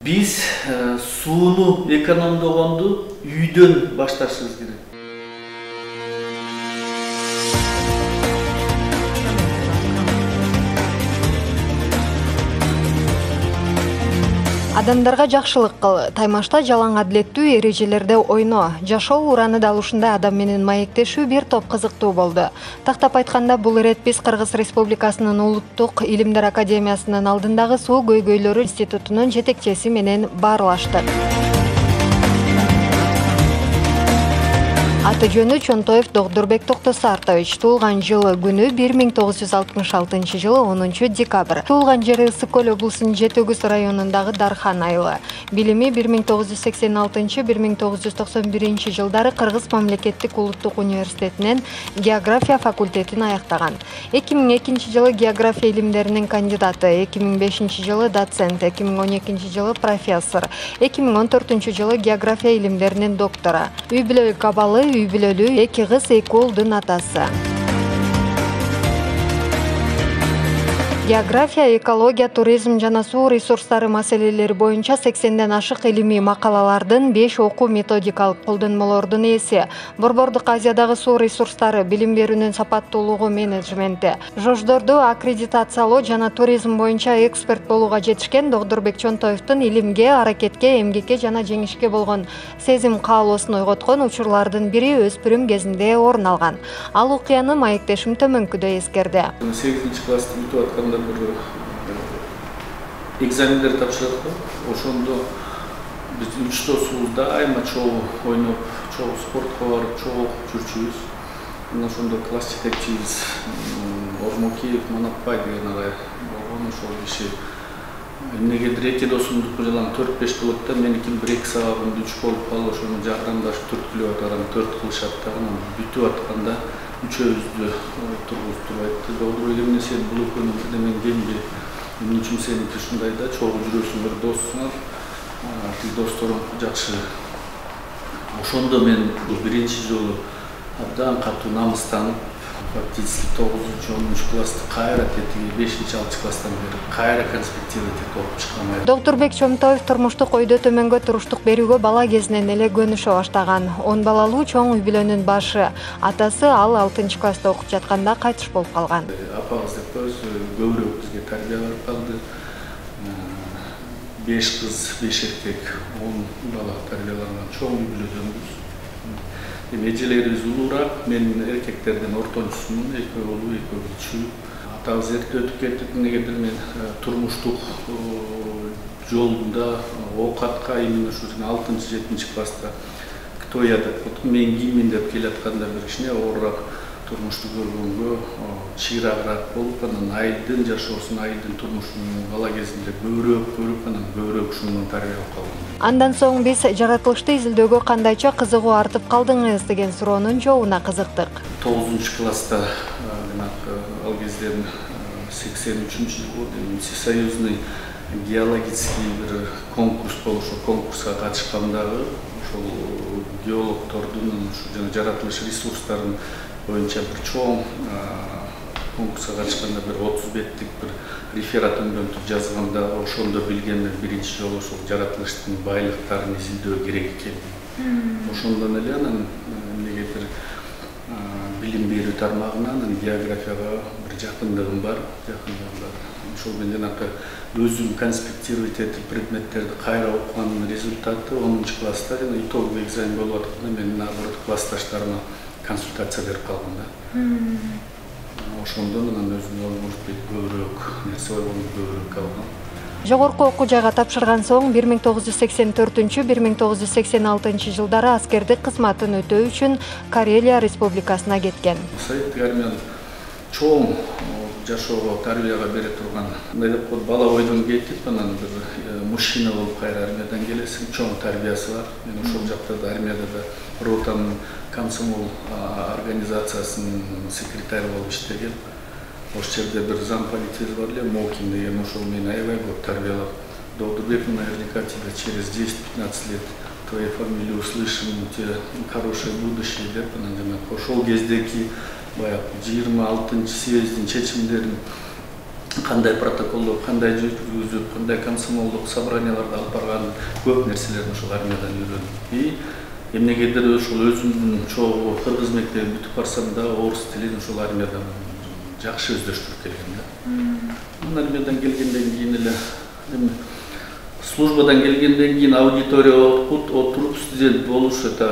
Биз сууну экономдогонду үйдөн башташыбыз керек. Адамдарга жакшылык кыл, таймашта жалаң адилеттүү эрежелерде ойно. Жашоо ураны да ушундай адам менен маектешүү бир топ кызыктуу болду. Тактап айтканда, бул ирет биз Кыргыз Республикасынын Улуттук Илимдер Академиясынын алдындагы Суу көйгөйлөрү институтунун жетекчиси менен баарлаштык. Аты жөнү Чонтоев Догдурбек Токтосартович. Туулган жылы күнү 1966 жылы 10 декабрь. Туулган жери Ысык Көл облусунун Жети-Өгүз районундагы Дархан айылы. Билими 1986-1991 жылдары Кыргыз мамлекеттик улуттук университетинен география факультетин аяктаган. 2002 жылы география илимдеринин кандидаты, 2005 жылы доцент, 2012 жылы профессор, 2014 жылы география илимдеринин доктору. Үй бүлөлүк абалы, үй бүлөлүү, 2 кыз, 2 уулдун атасы. География, экология, туризм жана суу ресурстары маселелери боюнча 80ден ашык илимий макалалардын 5 окуу методикалык колдонмолордун ээси. Борбордук Азиядагы суу ресурстары, билим берүүнүн сапаттуулугу менеджменти, жождорду аккредитациялоо жана туризм боюнча эксперт болууга жетишкен Догдурбек Чонтоевдун илимге, аракетке, эмгекке жана жеңишке болгон сезим каалоосун ойготкон учурлардын бири өспүрүм кезинде орун алган. Ал окуяны маектешим төмөнкүдө эскерди. 8 класста бүтүп атканда bir экзамендер тапшырдык. Ошондо биз 3 досубуз дайыма чогуу ойноп, чогуу спортко барып, чогуу жүрчүбүз. Мына ошондо класс жетекчибиз Ормокеев Манапбай деген агай болгон. Ошол киши эмнегедир эки досумдуку жалаң 4-5 кылып да, меникин 1-2 сабагымды 3 болуп калып, ошону жардамдашып түрткүлөп аткан 4 кылышат да. Анан бүтүп атканда үчөөбүздү тургузуп айтты. Догдурбек эмне сен бул экөөнү бирдемен келби? Эмне үчүн сеники ушундай да, чогуу жүрөсүңөр, доссуңар. Тил досторуң жакшы. Ошондо мен биринчи жолу абдан катуу намыстанып, фактически 9-10 класста кайра тетиги 5-6 класстан бери кайра конспектировать этип окуп чыккан. Догдурбек Чонтоев турмуштук өйдө төмөнгө туруштук берүүгө бала кезинен эле көнүшө баштаган. 10 балалуу чоң үй бүлөнүн башы. Атасы ал 6 класста окуп жатканда кайтыш болуп калган. Апабыз деп коебуз, көбүрөөк бизге тарбия берип калды. 5 кыз, 5 эркек, 10 бала тарбияланган чоң үй бүлөдөнбүз. Эжелерибиз улуураак, мен эркектерден ортончусумун, 2 улуу, 2 кичүү. Атабыз эрте өтүп кетип, эмнегедир мен турмуштук жолунда оокатка именно ушу 6-7 класста кто я деп мен киммин деп келатканда бир кичине оорураак турмушту көргөнгө чыйрагыраак болуп, анан айылдын жашоосун, айылдын турмушун бала кезинде көбүрөөк көрүп, анан көбүрөөк ушундан тарбиялап калгам. Андан соң биз жаратылышты изилдөөгө кандайча кызыгуу артып калдыңыз деген суроонун жообуна кызыктык. 9 класста ал кезде 83 год всесоюзный геологический bir конкурс болуп, ошол конкурска катышкандагы ошол геологтордун жана жаратылыш ресурстарын боюнча bir чоң конкурска катышканда bir 30 беттик bir реферат өндөртүп жазганда, ошондо билгенмин биринчи жолу ошол жаратылыштын байлыктарын изилдөө керек экен. Ошондон эле анан эмнегедир билим берүү тармагынан географияга bir жакындыгым бар. Ошол мен жанакы өзүм конспектировать этип предметтерди кайра окуганын результаты 10 класста жана итоговый экзамен болуп атканда мен наоборот классташтарыма консультация берип калдым да. Ошондон анан өзүм может быть көбүрөөк нерсе ойлонуп көбүрөөк алгам. Жогорку окуу жайга тапшырган соң 1984-1986 жылдары аскердик кызматын өтөө үчүн Карелия Республикасына кеткен. Советтик армиянын чоң жашоого тарбияга бере турган деп коет, бала ойдон кетип, анан бир мужчина болуп кайра армиядан келесиң, чоң тарбиясы бар. Мен ошол жакта да армияда да ротанын комсомол организациясынын секретары болуп иштеген. Ошол жерде бир замполитиз бар эле, Мокин деген, ошол мени аябай көп тарбиялап, Догдурбек, наверняка тебе через 10-15 лет твою фамилию услышим, у тебя хорошее будущее деп, анан ошол кездеки баягы 26-съездин чечимдерин кандай протоколдо, кандай жүргүзүп, кандай комсомолдук собранияларда алып барганын көп нерселерин ушул армиядан үйрөндүм. И эмнегедир ушул өзүмдүн чогуу кыргыз мектебин бүтүп барсам да орус тилин ушул армиядан жакшы өздөштүрүп келген да. Армиядан келгенден кийин эле службадан келгенден кийин аудиторияга отуруп студент болуш это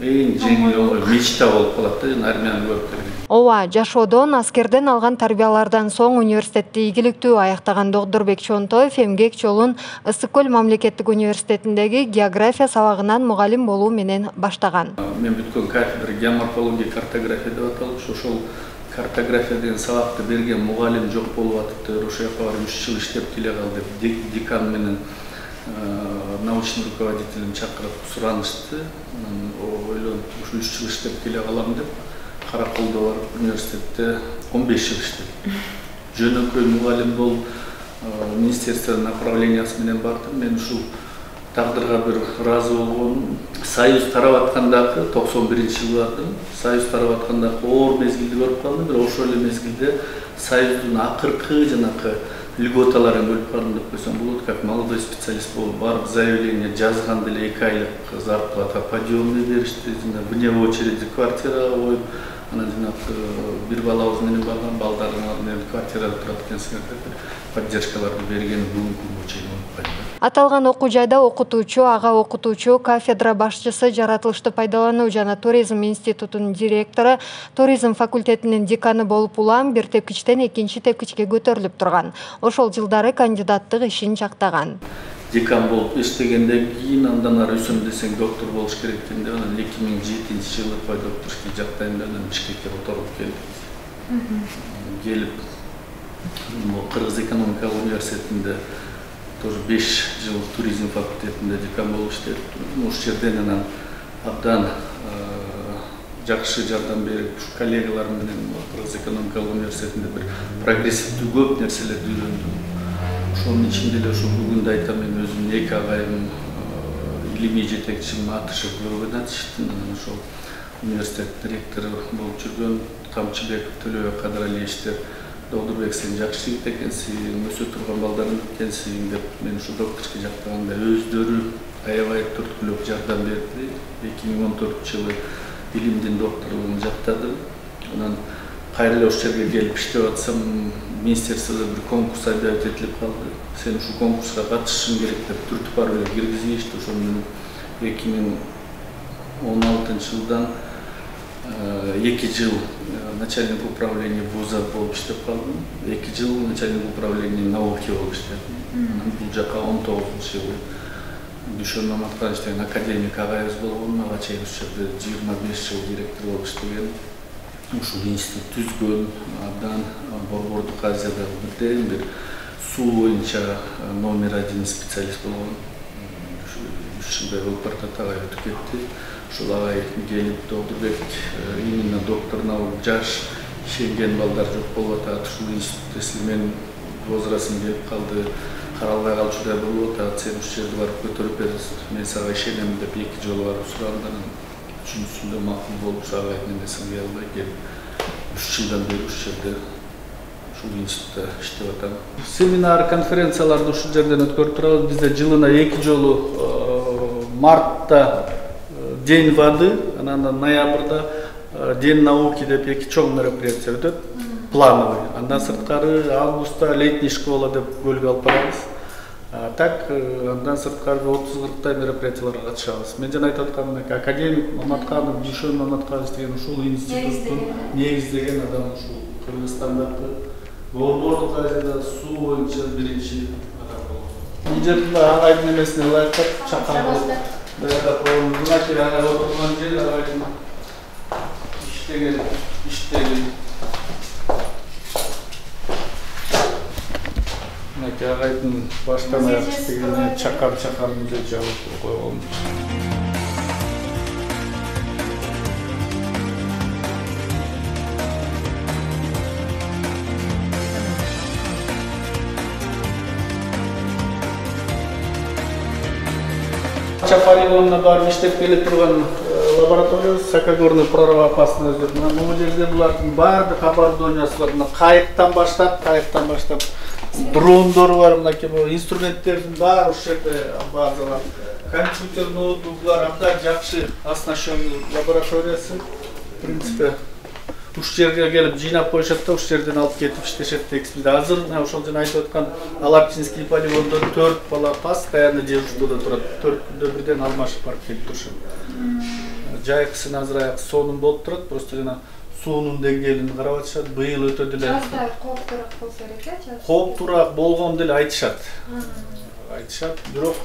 эң жеңил оңой мечта болуп калат да, армияны көрүп келген. Ооба, жашоодон, аскерден алган тарбиялардан соң университетти ийгиликтүү аяктаган Докторбек Чонтоев эмгек жолун Ысык Көл мамлекеттик университетиндеги география сабагынан мугалим болуу менен баштаган. Мен бүткөн кафедра геоморфология, картография деп аталып, ошол картография деген сабакты берген мугалим жок болуп атыптыр. Ошол жака барып 3 жыл иштеп келе калды. Декан менен научный руководителин чакырып суранышты. Ойлонуп, ушу 3 жыл иштеп келе калам деп Караколдо барып университетте 15 жыл иштедим. Жөнөкөй мугалим болуп, министерство направлениясы менен бардым. Мен ушул тагдырга бир ыраазы болгонум. Союз тарап аткандагы 91-жылы бардым. Союз тарап аткандагы оор мезгилди көрүп калдым. Бирок ошол эле мезгилде Союздун акыркы жанакы льготаларын көрүп калдым деп койсом болот. Как молодой специалист болуп барып заявление жазганда эле 2 айлык зарплата подъемный беришти. Вне очереди квартирага коюп, анан жанакы бир балабыз менен барган, балдарыңар менен квартирада турат экенсиңер деп поддержкаларды берген бүгүнкү күнгө чейин унутпайм. Аталган окуу жайда окутуучу, ага окутуучу, кафедра башчысы, жаратылышты пайдалануу жана туризм институтунун директору, туризм факультетинин деканы болуп улам бир тепкичтен экинчи тепкичке көтөрүлүп турган. Ошол жылдары кандидаттык ишин жактаган. Декан болуп иштегенден кийин андан ары өсөм десең доктор болуш керек экен деп, анан 2007-жылы докторский жактайм деп анан Бишкекке которуп келдик. Келип Кыргыз экономикалык университетинде тоже 5 жыл туризм факультетинде декан болуп иштедим. Ошол жерден анан абдан жакшы жардам берип, коллегалар менен Кыргыз экономикалык университетинде бир прогрессивдүү көп нерселерди үйрөндүм. Ошонун ичинде эле ошо бүгүндө айтам, мен өзүмдүн 2 агайым илимий жетекчим Атышев Гөлгөнатович, анан ошол университет ректору болуп жүргөн Камчыбеков Төлөбек Кадыралиевичтер Докторбек, сен жакшы жигит экенсиң, өсө турган балдарың экенсиң деп мен ушу докторский жактаганда өздөрү аябай түрткүлөп жардам берди. 2014-жылы илимдин докторлугун жактадым. Анан кайра эле ошол жерге келип иштеп атсам, министерстводо бир конкурс объявить этилип калды. Сен ушул конкурска катышышың керек деп түртүп барып эле киргизишти. Ошол менен 2016-жылдан 2 жыл начальник управления вуза болуп иштеп калдым. 2 жыл начальник управления науки болуп иштедим. Бул жака 19-жылы Дүйшөн Маматканович деген академик агайыбыз болгон, ага чейин ушул жерде 25 жыл директор болуп иштеген. Ушул институт түзгөн, абдан Борбордук Азияда бирден бир суу боюнча номер 1 специалист болгон. 3 жылдай Өлпартат агай өтүп кетти. Ушул агай келип Докторбек именно доктор наук жаш ишенген балдар жок болуп атат. Ушул институтта силер возрастым келип калды, каралбай калчудай болуп атат. Сен ушул жерди барып көтөрүп бересиң. Мен сага ишенем деп 2 жолу барып сураганда, үчүнчүсүндө макул болуп агайдын эмесин албай келип 3 жылдан бери ушул жерде ушул институтта иштеп атам. Семинар, конференцияларды ушул жерден өткөрүп турабыз. Бизде жылына 2 жолу мартта День воды, анан ноябрда День науки деп 2 чоң мероприятие өтөт, плановый. Андан сырткары августта летний школа деп көлгө алып барабыз. Так, андан сырткары 30-40 мероприятияларга катышабыз. Мен жана айтып атканым, академик Маматканов, Дүйшөн Маматканович деген ушул институттун негиздеген адам, ушул Кыргызстандагы Борбордук Азияда суу боюнча биринчи адам болгон. Ижерде агайдын эмесине ылайыктап чакырып Знаки ана отырган жер агайдын иштеген иштери. Знаки агайдын баштан аяк иштегени чакар музей жабып койгон. Арча полигонуна барып иштеп келе турган лаборатория Сакогорный прорыв опасный өздөр. Бул жерде булардын баардык оборудованиясы бар. Кайыктан баштап дрондор бар, мынакей инструменттердин баары ушул жерде базалар. Компьютер, ноутбуктар, абдан жакшы оснащенный лабораториясы. В принципе, ушул жерге келип жыйнап коюшат да, ушул жерден алып кетип иштешет экспертиз. Азыр ошол жана айтып аткан Аларчинский полигондо 4 бала постоянно дежурстводо турат. 4 күндө бирден алмашып барып келип турушат. Жайкысын азыраак сонун болуп турат, просто жана суунун деңгээлин карап атышат. Быйыл өтө деле жазда кооптуураак болсо керек э? Кооптуураак болгон деле айтышат. Бирок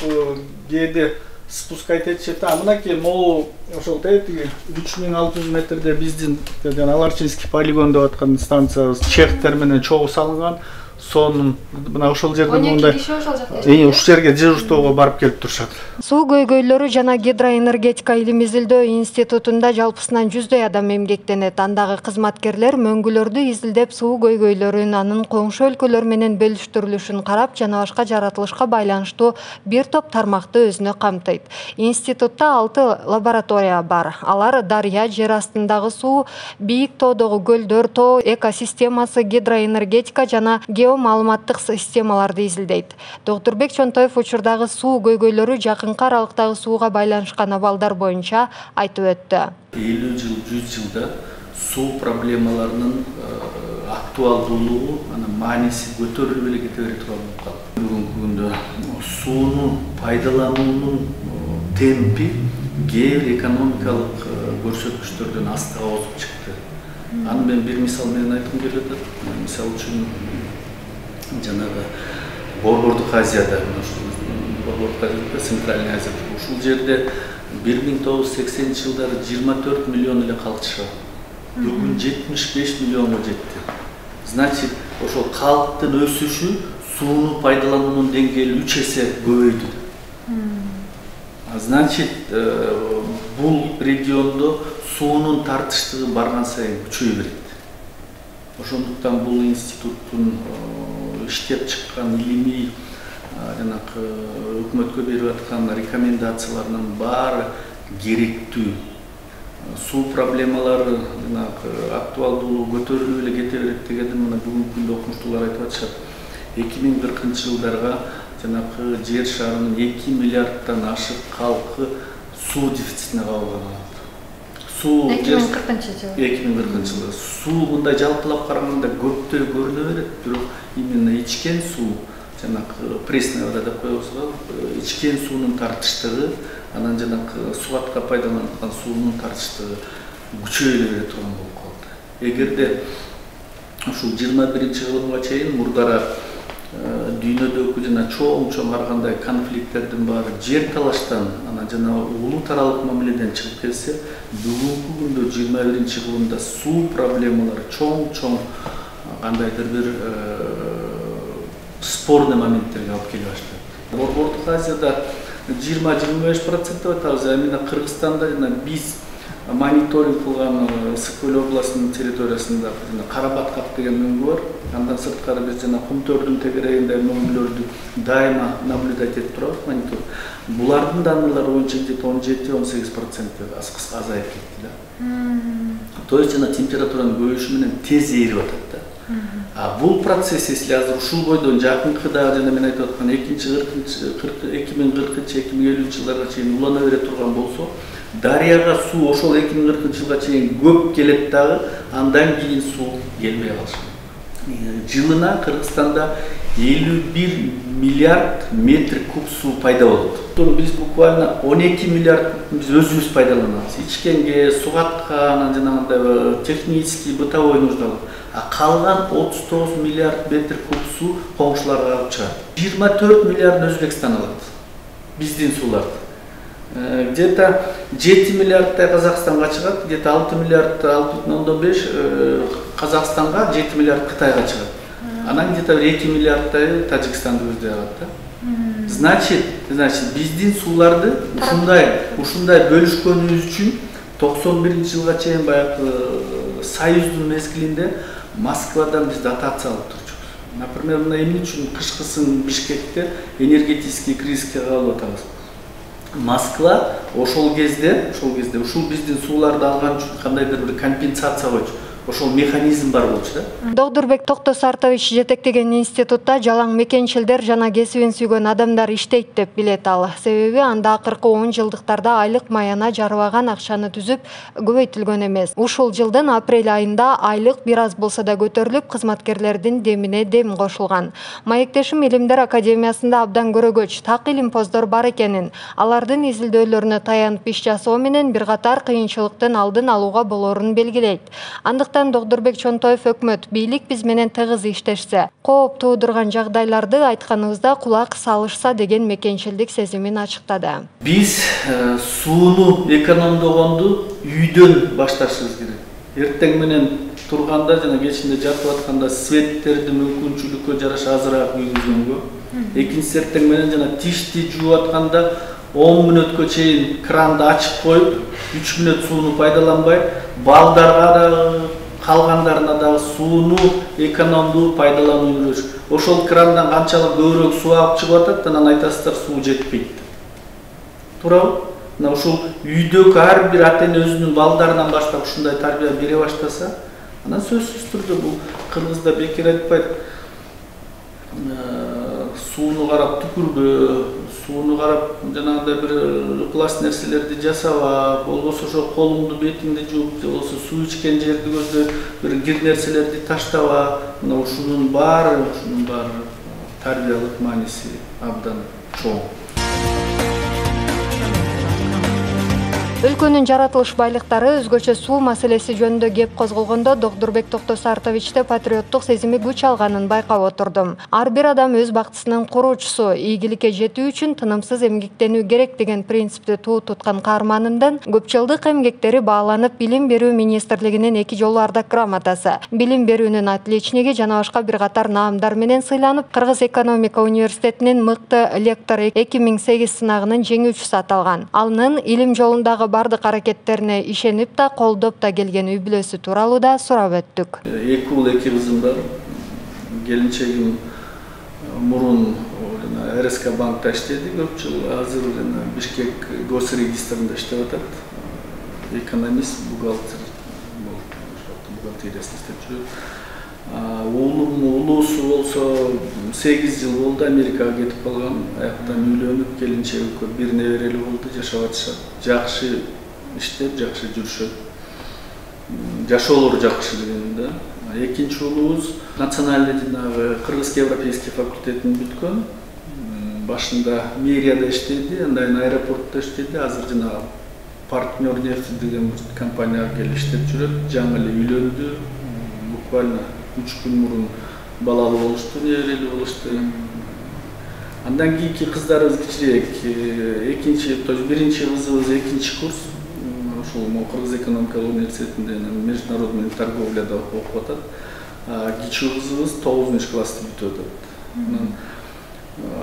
кээде спускать этишет. Мынакей могу ошол теги 3600 метрде биздин Аларчинский полигон деп аткан станциябыз чехтер менен чогуу салынган. Сонун мына ошол жерде мындай ушул жерге дежурствого барып келип турушат. Суу көйгөйлөрү жана гидроэнергетика илим изилдөө институтунда жалпысынан 100дөй адам эмгектенет. Андагы кызматкерлер мөңгүлөрдү изилдеп, суу көйгөйлөрүн анын коңшу өлкөлөр менен бөлүштүрүлүшүн карап, жана башка жаратылышка байланыштуу бир топ тармакты өзүнө камтыйт. Институтта 6 лаборатория бар. Алар дарыя, жер астындагы суу, бийик тоодогу көлдөр, тоо экосистемасы, гидроэнергетика жана маалыматтык системаларды изилдейт. Доктурбек Чонтоев учурдагы суу көйгөйлөрү жакынкы аралыктагы сууга байланышкан абалдар боюнча айтып өттү. 50 жыл, 100 жылда суу проблемаларынын актуалдуулугу, анын мааниси көтөрүлүп эле кете бере турган болуп калды. Бүгүнкү күндө сууну пайдалануунун темпи кээ бир экономикалык көрсөткүчтөрдөн астыга озуп чыкты. Аны мен бир мисал менен айткым келет. Мисал үчүн жанагы Борбордук Азияда, Борбордук Азияда, Центральный Азияда, ушул жерде 1980 жылдары 24 миллион эле калк жашаган. Бүгүн 75 миллионго жетти. Значит, ошол калктын өсүшү сууну пайдалануунун деңгээли 3 эсе көбөйдү. Значит, бул региондо суунун тартыштыгы барган сайын күчөйө берет. Ошондуктан бул институттун иштеп чыккан илимий жанакы өкмөткө берип аткан рекомендацияларынын баары керектүү. Суу проблемалары жанакы актуалдуулугу көтөрүлүп эле кете берет дегенди мына бүгүнкү күндө окумуштуулар айтып атышат. 2040-жылдарга жанакы жер шарынын 2 миллиарддан ашык калкы суу дефицитине кабылган. 2040 жылы суу мындай жалпылап караганда көптөй көрүнө берет, бирок именно ичкен суу, жанакы пресная вода деп коебуз го, ичкен суунун тартыштыгы, анан жанакы субатка пайдаланылган суунун тартыштыгы күчөйө бере турган болуп калды. Эгерде ушул 21-кылымга чейин мурдара дүйнөдөгү жана чоң ар кандай конфликттердин баары жер талаштан, анан жана улуу таралык мамиледен чыгып келсе, бүгүнкү күндө 21-кылымда суу проблемалары чоң кандайдыр бир спорный моменттерге алып келе баштады. Борбордук Азияда 20-25% деп атабыз, эмне Кыргызстанда жана биз мониторинг кылган Ысык-Көл областынын территориясында Карабаткак деген мөңгү бар. Андан сырткары биз жана Кумтөрдүн тегерегинде мөңгүлөрдү дайыма наблюдать этип турабыз, монитор. Булардын данылары боюнча 17-18% азайып кетти да. То есть жана температуранын көбөйүшү менен тез ээрип атат да. Бул процесс, если азыр ушул бойдон жакынкыда жана мен айтып аткан 2040-2050 жылдарга чейин улана бере турган болсо, дарыяга суу ошол 2040 жылга чейин көп келет дагы, андан кийин суу келбей калышы. Жылына Кыргызстанда 51 миллиард метр куб суу пайда болот. Биз буквально 12 миллиард биз өзүбүз пайдаланабыз. Ичкенге, сугатка, анан жанагындай технический, бытовой нуждалар. Калган 39 миллиард метр куб суу коңшуларга агып чыгат. 24 миллиард Өзбекстан алат. Биздин сууларды. Где-то 7 миллиардтай Казакстанга чыгат, где-то 6 миллиард, 6,5 Казакстанга, 7 миллиард Кытайга чыгат. Анан где-то 2 миллиардтай Тажикстанды өздөй алат да. Значит, биздин сууларды ушундай бөлүшкөнүбүз үчүн 91-жылга чейин баягы Союздун мезгилинде Москвадан биз дотация алып турчубуз. Например, мына эмне үчүн кышкысын Бишкекте энергетический кризиске калып атабыз. Москва ошол кезде ушул биздин сууларды алган үчүн кандайдыр бир компенсация койчу. Ошол механизм бар болчу да. Догдурбек Токтосартович жетектеген институтта жалаң мекенчилдер жана кесибин сүйгөн адамдар иштейт деп билет ал. Себеби анда акыркы 10 жылдыктарда айлык маяна жарыбаган акчаны түзүп көбөйтүлгөн эмес. Ушул жылдын апрель айында айлык бир аз болсо да көтөрүлүп, кызматкерлердин демине дем кошулган. Маектешим Илимдер академиясында абдан көрөгөч, так илимпоздор бар экенин, алардын изилдөөлөрүнө таянып иш жасоо менен бир катар кыйынчылыктын алдын алууга болорун белгилейт. Догдурбек Чонтоев өкмөт бийлик биз менен тыгыз иштешсе, кооп туудурган жагдайларды айтканыбызда кулак салышса деген мекенчилдик сезимин ачыктады. Биз сууну экономдогонду үйдөн башташыбыз керек. Эртең менен турганда жана кечинде жатып атканда светтерди мүмкүнчүлүккө жараша азыраак үйгүзгөнгө, экинчиси эртең менен жана тишти жууп атканда 10 мүнөткө чейин кранды ачып коюп, 3 мүнөт сууну пайдаланбай, балдарга да калгандарына да сууну экономдуу пайдалануу жүрүш. Ошол крандан канчалык көбүрөөк суу алып чыгып атат, анан айтасыздар суу жетпейт. Туурабы? Мына ушул үйдөгү ар бир ата-эне өзүнүн балдарынан баштап ушундай тарбия бере баштаса, анан сөзсүз түрдө бул кыргызда бекер айтпайт. Сууну карап түкүрбө, сууну карап жанагындай бир ыкылас нерселерди жасаба, болбосо ошо колуңду бетиңди жууп, же болбосо суу ичкен жерди көздөп бир кир нерселерди таштаба, мына ушунун баары тарбиялык мааниси абдан чоң. Өлкөнүн жаратылыш байлыктары өзгөчө суу маселеси жөнүндө кеп козголгондо Догдурбек Токтосартовичте патриоттук сезими күч алганын байкап отурдум. Ар бир адам өз бактысынын куруучусу, ийгиликке жетүү үчүн тынымсыз эмгектенүү керек деген принципти туу туткан каарманымдын көп жылдык эмгектери бааланып, Билим берүү министрлигинин 2 жолу ардак грамотасы, билим берүүнүн отличниги жана башка бир катар наамдар менен сыйланып, Кыргыз экономика университетинин мыкты лектор 2008 сынагынын жеңүүчүсү аталган. Анын илим жолундагы бардык аракеттерине ишенип да, колдоп да келген үй бүлөсү тууралуу да сурап өттүк. 2 ул 2 кызым бар. Келинчегим мурун РСК банкта иштеди көп жыл, азыр Бишкек госрегистринде иштеп атат. Экономист, бухгалтер болуп, бухгалтериясында иштеп жүрөт. Улуусу болсо 8 жыл болду Америкага кетип калган, аяктан үйлөнүп, келинчеги бир неберели болду, жашап атышат. Жакшы иштеп, жакшы жүрүшөт. Жашоолору жакшы дегенде. Экинчи уулубуз национальный Кыргызский европейский факультетин бүткөн. Башында мэрияда иштеди, андан аэропортто иштеди, азыр жана партнер нефть деген компанияга келип иштеп жүрөт. Жаңы эле үйлөндү. Буквально 3 күн мурун балалуу болушту, неберели болушту. Андан кийинки кыздарыбыз кичирээк. Биринчи кызыбыз 2 курс. Ошол Кыргыз экономика университетинде международный торговляда окуп атат. Кичүү кызыбыз 9 классты бүтүп атат.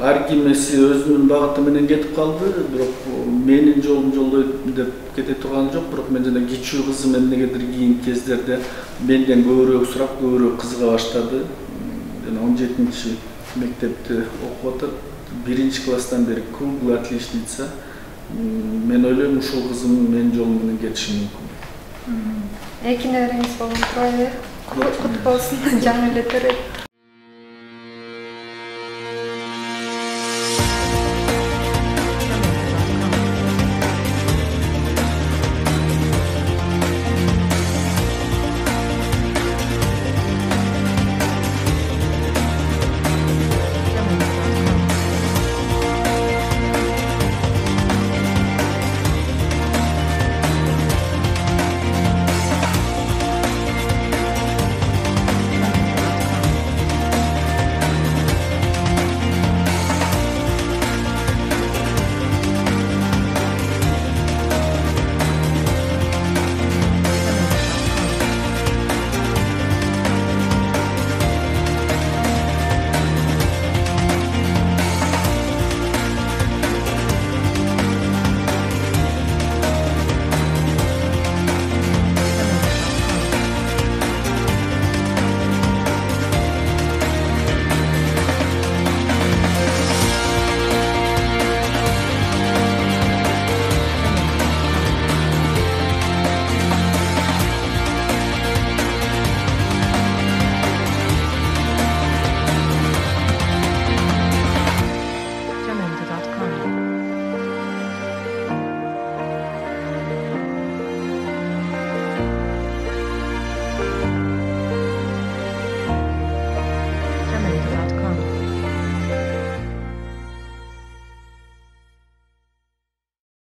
Ар кимиси өзүнүн багыты менен кетип калды, бирок менин жолум жолдой деп кете турган жок, бирок мен жана кичүү кызым эмнегедир кийинки кездерде менден көбүрөөк сурап, көбүрөөк кызыга баштады. Жана 17-чи мектепти окуп атат. 1-класстан бери круглый отличница. Мен ойлойм, ушул кызым менин жолум менен кетиши мүмкүн. Эки небереңиз болгон турбайбы? Кут болсун, жаңы эле төрөйт.